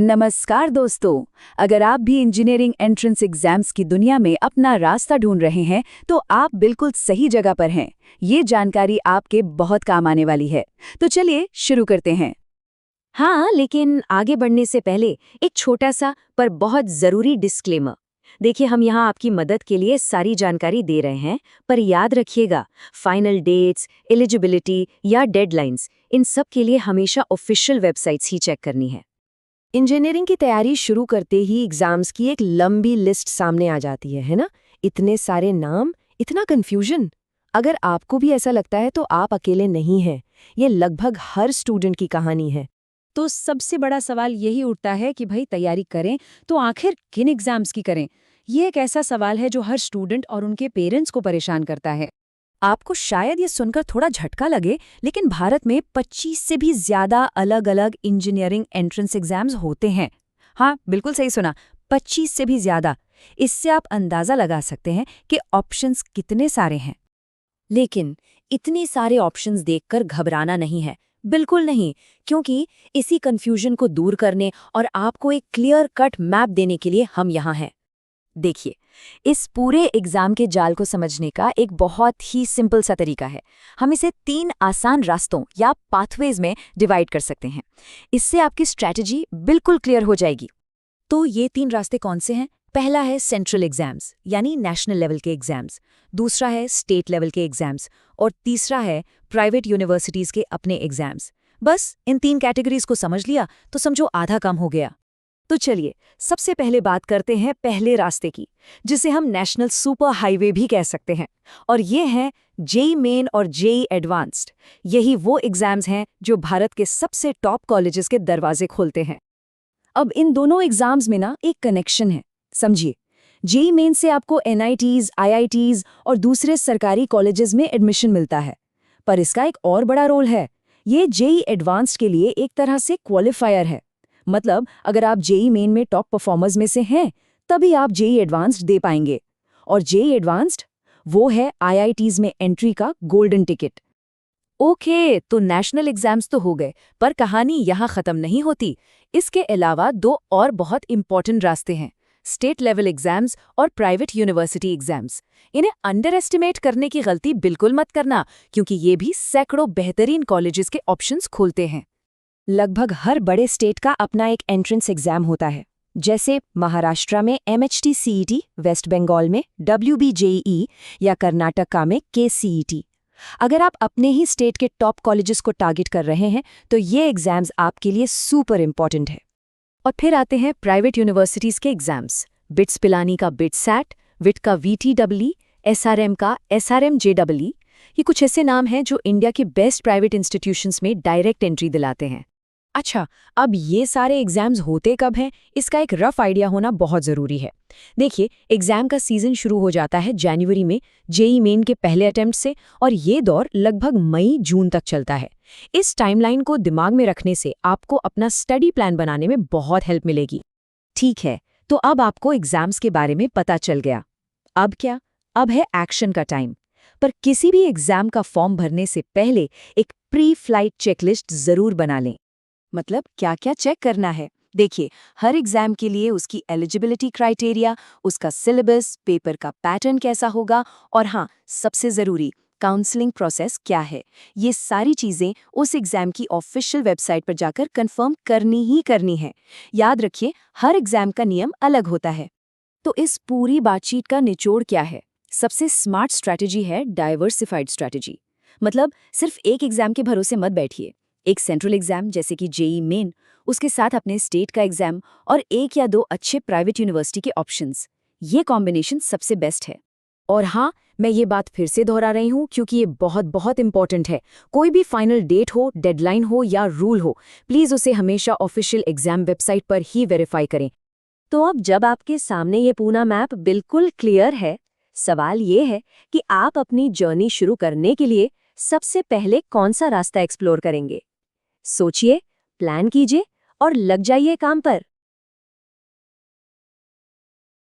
नमस्कार दोस्तों। अगर आप भी इंजीनियरिंग एंट्रेंस एग्जाम्स की दुनिया में अपना रास्ता ढूंढ रहे हैं तो आप बिल्कुल सही जगह पर हैं। ये जानकारी आपके बहुत काम आने वाली है। तो चलिए शुरू करते हैं। हाँ, लेकिन आगे बढ़ने से पहले एक छोटा सा पर बहुत ज़रूरी डिस्क्लेमर। देखिए, हम यहाँ आपकी मदद के लिए सारी जानकारी दे रहे हैं, पर याद रखिएगा, फाइनल डेट्स, एलिजिबिलिटी या डेडलाइंस, इन सब के लिए हमेशा ऑफिशियल वेबसाइट्स ही चेक करनी है। इंजीनियरिंग की तैयारी शुरू करते ही एग्जाम्स की एक लंबी लिस्ट सामने आ जाती है ना? इतने सारे नाम, इतना कंफ्यूजन। अगर आपको भी ऐसा लगता है तो आप अकेले नहीं हैं। ये लगभग हर स्टूडेंट की कहानी है। तो सबसे बड़ा सवाल यही उठता है कि भाई तैयारी करें तो आखिर किन एग्जाम्स की करें। ये एक ऐसा सवाल है जो हर स्टूडेंट और उनके पेरेंट्स को परेशान करता है। आपको शायद ये सुनकर थोड़ा झटका लगे, लेकिन भारत में 25 से भी ज्यादा अलग अलग इंजीनियरिंग एंट्रेंस एग्जाम्स होते हैं। हाँ, बिल्कुल सही सुना, 25 से भी ज्यादा। इससे आप अंदाजा लगा सकते हैं कि ऑप्शंस कितने सारे हैं। लेकिन इतने सारे ऑप्शंस देखकर घबराना नहीं है, बिल्कुल नहीं, क्योंकि इसी कंफ्यूजन को दूर करने और आपको एक क्लियर कट मैप देने के लिए हम यहाँ हैं। देखिए, इस पूरे एग्जाम के जाल को समझने का एक बहुत ही सिंपल सा तरीका है। हम इसे 3 आसान रास्तों या पाथवेज में डिवाइड कर सकते हैं। इससे आपकी स्ट्रैटेजी बिल्कुल क्लियर हो जाएगी। तो ये 3 रास्ते कौन से हैं? पहला है सेंट्रल एग्जाम्स, यानी नेशनल लेवल के एग्जाम्स। दूसरा है स्टेट लेवल के एग्जाम्स और तीसरा है प्राइवेट यूनिवर्सिटीज के अपने एग्जाम्स। बस इन 3 कैटेगरीज को समझ लिया तो समझो आधा काम हो गया। तो चलिए सबसे पहले बात करते हैं पहले रास्ते की, जिसे हम नेशनल सुपर हाईवे भी कह सकते हैं। और ये हैं जेईई मेन और जेईई एडवांस्ड। यही वो एग्जाम्स हैं जो भारत के सबसे टॉप कॉलेजेस के दरवाजे खोलते हैं। अब इन दोनों एग्जाम्स में ना एक कनेक्शन है, समझिए। जेईई मेन से आपको एनआईटीज, आईआईटीज और दूसरे सरकारी कॉलेजेस में एडमिशन मिलता है। पर इसका एक और बड़ा रोल है। ये जेईई एडवांस्ड के लिए एक तरह से क्वालिफायर है। मतलब अगर आप जेईई मेन में टॉप परफॉर्मर्स में से हैं, तभी आप जेईई एडवांस्ड दे पाएंगे। और जेईई एडवांस्ड वो है आईआईटीज में एंट्री का गोल्डन टिकट। ओके, तो नेशनल एग्जाम्स तो हो गए, पर कहानी यहाँ खत्म नहीं होती। इसके अलावा 2 और बहुत इंपॉर्टेंट रास्ते हैं, स्टेट लेवल एग्जाम्स और प्राइवेट यूनिवर्सिटी एग्जाम्स। इन्हें अंडर एस्टिमेट करने की गलती बिल्कुल मत करना, क्योंकि ये भी सैकड़ों बेहतरीन कॉलेजेस के ऑप्शंस खोलते हैं। लगभग हर बड़े स्टेट का अपना एक एंट्रेंस एग्जाम होता है। जैसे महाराष्ट्र में एमएचटी सीईटी, वेस्ट बंगाल में डब्ल्यूबी जेईई या कर्नाटका में केसीईटी। अगर आप अपने ही स्टेट के टॉप कॉलेजेस को टारगेट कर रहे हैं तो ये एग्जाम्स आपके लिए सुपर इम्पॉर्टेंट है। और फिर आते हैं प्राइवेट यूनिवर्सिटीज के एग्जाम्स। बिट्स पिलानी का बिटसैट, विट का वीटीडब्ल्यू, एसआरएम का एसआरएम-जेईई। ये कुछ ऐसे नाम हैं जो इंडिया के बेस्ट प्राइवेट इंस्टीट्यूशंस में डायरेक्ट एंट्री दिलाते हैं। अच्छा, अब ये सारे एग्जाम्स होते कब हैं, इसका एक रफ आइडिया होना बहुत ज़रूरी है। देखिए, एग्जाम का सीजन शुरू हो जाता है जनवरी में जेईई मेन के पहले अटेम्प्ट से, और ये दौर लगभग मई-जून तक चलता है। इस टाइमलाइन को दिमाग में रखने से आपको अपना स्टडी प्लान बनाने में बहुत हेल्प मिलेगी। ठीक है, तो अब आपको एग्जाम्स के बारे में पता चल गया। अब क्या? अब है एक्शन का टाइम। पर किसी भी एग्जाम का फॉर्म भरने से पहले एक प्री फ्लाइट चेकलिस्ट ज़रूर बना लें। मतलब क्या क्या चेक करना है? देखिए, हर एग्जाम के लिए उसकी एलिजिबिलिटी क्राइटेरिया, उसका सिलेबस, पेपर का पैटर्न कैसा होगा, और हाँ, सबसे ज़रूरी, काउंसलिंग प्रोसेस क्या है। ये सारी चीज़ें उस एग्जाम की ऑफिशियल वेबसाइट पर जाकर कंफर्म करनी ही करनी है। याद रखिए, हर एग्जाम का नियम अलग होता है। तो इस पूरी बातचीत का निचोड़ क्या है? सबसे स्मार्ट स्ट्रैटेजी है डाइवर्सिफाइड स्ट्रैटेजी। मतलब सिर्फ एक एग्जाम के भरोसे मत बैठिए। एक सेंट्रल एग्जाम जैसे कि जेईई मेन, उसके साथ अपने स्टेट का एग्जाम और 1 या 2 अच्छे प्राइवेट यूनिवर्सिटी के ऑप्शंस। ये कॉम्बिनेशन सबसे बेस्ट है। और हाँ, मैं ये बात फिर से दोहरा रही हूँ क्योंकि ये बहुत बहुत इंपॉर्टेंट है। कोई भी फाइनल डेट हो, डेडलाइन हो या रूल हो, प्लीज़ उसे हमेशा ऑफिशियल एग्जाम वेबसाइट पर ही वेरीफाई करें। तो अब जब आपके सामने ये पूरा मैप बिल्कुल क्लियर है, सवाल ये है कि आप अपनी जर्नी शुरू करने के लिए सबसे पहले कौन सा रास्ता एक्सप्लोर करेंगे। सोचिए, प्लान कीजिए और लग जाइए काम पर।